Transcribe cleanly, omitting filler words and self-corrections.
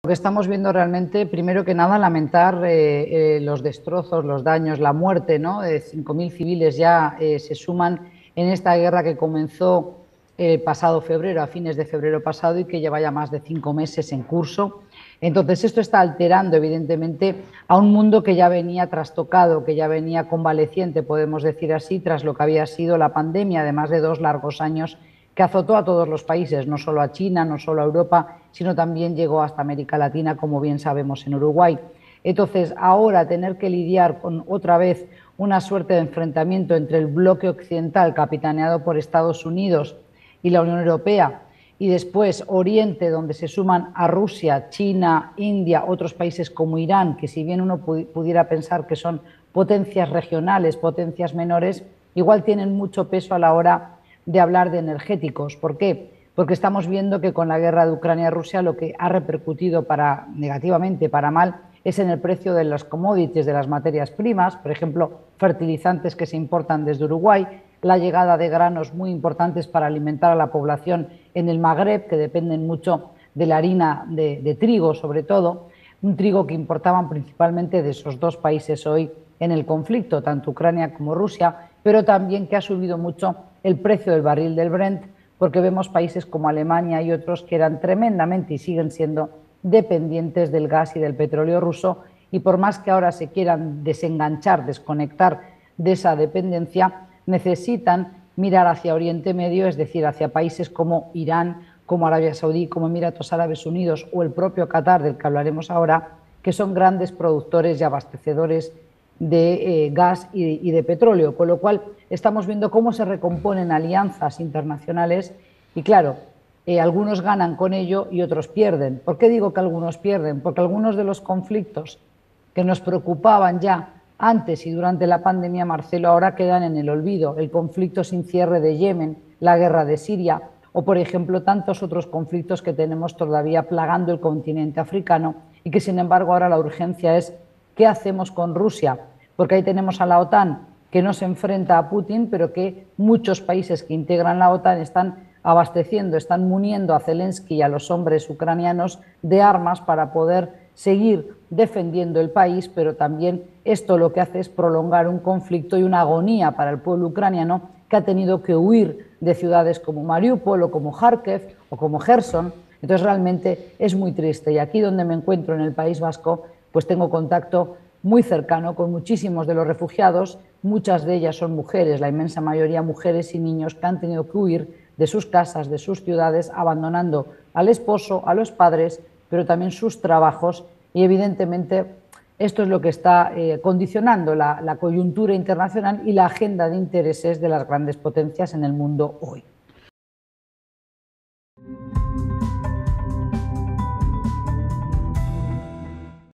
Lo que estamos viendo realmente, primero que nada, lamentar los destrozos, los daños, la muerte, ¿no? 5.000 civiles ya se suman en esta guerra que comenzó el pasado febrero, a fines de febrero pasado, y que lleva ya más de 5 meses en curso. Entonces, esto está alterando, evidentemente, a un mundo que ya venía trastocado, que ya venía convaleciente, podemos decir así, tras lo que había sido la pandemia de más de 2 largos años que azotó a todos los países, no solo a China, no solo a Europa, sino también llegó hasta América Latina, como bien sabemos, en Uruguay. Entonces, ahora tener que lidiar con otra vez una suerte de enfrentamiento entre el bloque occidental, capitaneado por Estados Unidos y la Unión Europea, y después Oriente, donde se suman a Rusia, China, India, otros países como Irán, que si bien uno pudiera pensar que son potencias regionales, potencias menores, igual tienen mucho peso a la hora de hablar de energéticos. ¿Por qué? Porque estamos viendo que con la guerra de Ucrania-Rusia lo que ha repercutido negativamente, para mal, es en el precio de los commodities, de las materias primas, por ejemplo, fertilizantes que se importan desde Uruguay, la llegada de granos muy importantes para alimentar a la población en el Magreb, que dependen mucho de la harina de trigo, sobre todo, un trigo que importaban principalmente de esos dos países hoy en el conflicto, tanto Ucrania como Rusia, pero también que ha subido mucho el precio del barril del Brent, porque vemos países como Alemania y otros que eran tremendamente y siguen siendo dependientes del gas y del petróleo ruso, y por más que ahora se quieran desenganchar, desconectar de esa dependencia, necesitan mirar hacia Oriente Medio, es decir, hacia países como Irán, como Arabia Saudí, como Emiratos Árabes Unidos o el propio Qatar, del que hablaremos ahora, que son grandes productores y abastecedores de gas y de petróleo, con lo cual estamos viendo cómo se recomponen alianzas internacionales y claro, algunos ganan con ello y otros pierden. ¿Por qué digo que algunos pierden? Porque algunos de los conflictos que nos preocupaban ya antes y durante la pandemia, Marcelo, ahora quedan en el olvido. El conflicto sin cierre de Yemen, la guerra de Siria o, por ejemplo, tantos otros conflictos que tenemos todavía plagando el continente africano y que, sin embargo, ahora la urgencia es ¿qué hacemos con Rusia? Porque ahí tenemos a la OTAN, que no se enfrenta a Putin, pero que muchos países que integran la OTAN están abasteciendo, están muniendo a Zelensky y a los hombres ucranianos de armas para poder seguir defendiendo el país, pero también esto lo que hace es prolongar un conflicto y una agonía para el pueblo ucraniano, que ha tenido que huir de ciudades como Mariupol o como Kharkiv o como Gerson. Entonces realmente es muy triste, y aquí donde me encuentro, en el País Vasco, pues tengo contacto muy cercano con muchísimos de los refugiados. Muchas de ellas son mujeres, la inmensa mayoría mujeres y niños que han tenido que huir de sus casas, de sus ciudades, abandonando al esposo, a los padres, pero también sus trabajos, y evidentemente esto es lo que está condicionando la coyuntura internacional y la agenda de intereses de las grandes potencias en el mundo hoy.